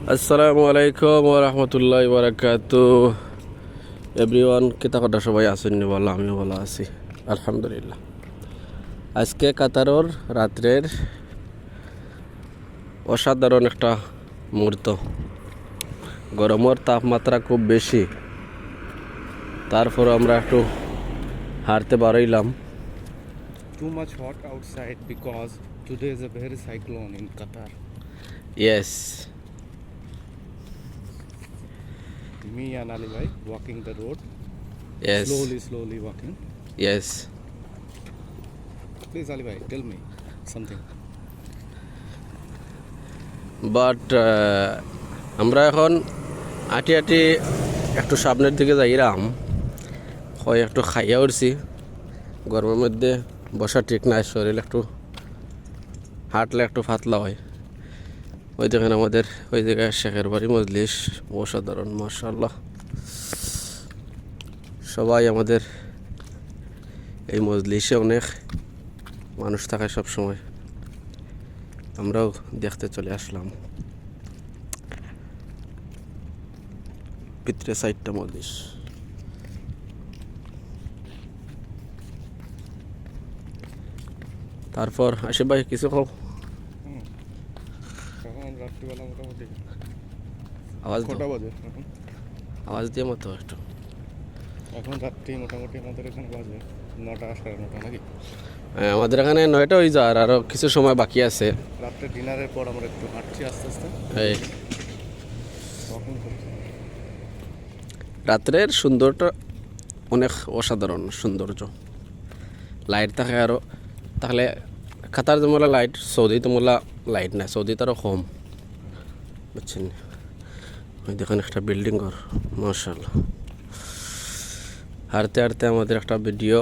আসসালামু আলাইকুম ওয়া রাহমাতুল্লাহি ওয়া বারাকাতুহু এভরিওয়ান। কিতা কথা সবাই আছেন নি? বলো, আমিও ভালো আছি আলহামদুলিল্লাহ। আজকে কাতারের রাত্রের অসাধারণ একটা মুহূর্ত। গরমের তাপমাত্রা খুব বেশি, তারপর আমরা একটু হাঁটতে বাড়াইলাম। Too much hot outside because today is a very cyclone in Qatar. Yes, Me and Ali bhai walking the road, yes, slowly walking. Yes. Please Ali bhai, tell me something. But আমরা এখন আটি আটি একটু সামনের দিকে যাইলাম। হয় একটু খাইয়া উঠছি, গরমের মধ্যে বসা ঠিক নাই, শরীর একটু হাঁটলে একটু পাতলা হয়। ওই দেখেন আমাদের ওই জায়গায় শেখের বাড়ি মজলিস, অসাধারণ মাশাআল্লাহ। সবাই আমাদের এই মজলিসে অনেক মানুষ থাকে সব সময়, আমরাও দেখতে চলে আসলাম। ভিতরে সাইডটা মজলিস। তারপর আসে ভাই কিছু খাও। এখন রাত্রিবেলা মোটামুটি আওয়াজ কটা দাও, বাজে এখন? আওয়াজ দিয়ে মতো একটু। এখন রাত্রি মোটামুটি আমাদের এখানে বাজে 9টা 9:30 নাকি? আমাদের এখানে 9টা হয়ে যায়, আর আরও কিছু সময় বাকি আছে। রাত্রে ডিনারের পর আমরা একটু হাঁটছি আস্তে আস্তে। এই তখন রাত্রের সৌন্দর্যটা অনেক অসাধারণ সৌন্দর্য। লাইট থাকে আরও, তাহলে কাতার যেমন লাইট, সৌদি তেমন লাইট নাই, সৌদিতে আরও কম, বুঝছেন? ওই দেখেন একটা বিল্ডিং ঘর মাশাআল্লাহ। হাঁটতে হাঁটতে আমাদের একটা ভিডিও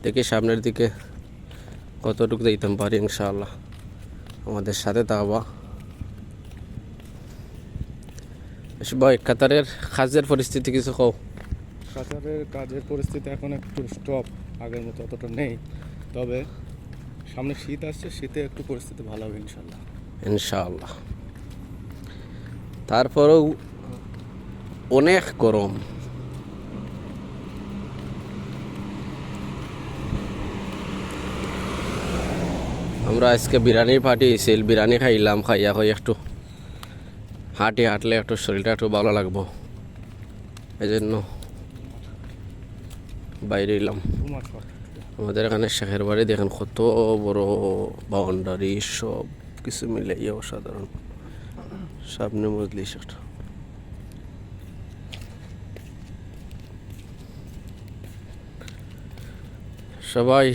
দেখি সামনের দিকে কতটুকু দিতে পারি ইনশাআল্লাহ। আমাদের সাথে থাকবা। ভাই কাতারের কাজের পরিস্থিতি কিছু কও। কাতারের কাজের পরিস্থিতি এখন একটু স্টপ, আগের মতো অতটা নেই। তবে সামনে শীত আসছে, শীতে একটু পরিস্থিতি ভালো হবে ইনশাল্লাহ। ইনশাআল্লাহ। তারপরেও অনেক গরম। আমরা আজকে বিরিয়ানির পার্টি হয়েছিল, বিরিয়ানি খাইলাম। খাইয়া হয়ে একটু হাঁটলে একটু শরীরটা একটু ভালো লাগবো, এই জন্য বাইরে এলাম। আমাদের এখানে শেখের বাড়ি দেখেন কত বড় বাউন্ডারি, সব কিছু মিলে অসাধারণ। সামনে মজলিস একটা। সবাই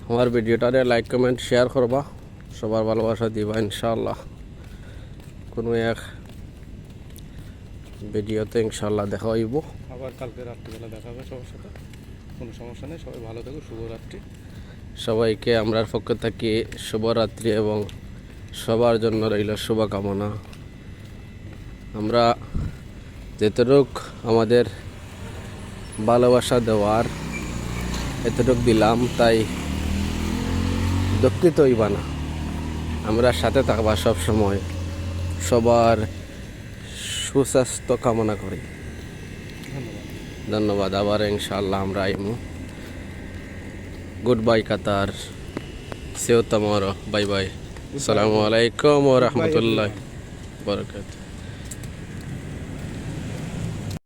আমার ভিডিওটারে লাইক কমেন্ট শেয়ার করবা, সবার ভালোবাসা দিবা ইনশাআল্লাহ। কোনো এক ভিডিওতে ইনশাআল্লাহ দেখা হইব। আবার কালকে রাত্রিবেলা দেখা হবে সবার সাথে, কোনো সমস্যা নেই। সবাই ভালো থাকো, শুভরাত্রি। সবাইকে আমরার পক্ষ থেকে শুভরাত্রি এবং সবার জন্য রইল শুভকামনা। আমরা যেতটুক আমাদের ভালোবাসা দেওয়ার এতটুক দিলাম, তাই দুঃখিত হইবা না। আমরা সাথে থাকবা সব সময়। সবার সুস্বাস্থ্য কামনা করি। ধন্যবাদ। আবার ইনশাআল্লাহ আমরা আইমু। গুড বাই কাতার, সেও তোমার বাই বাই। আসসালামু আলাইকুম ওয়া রাহমাতুল্লাহি ওয়া বারাকাতুহু।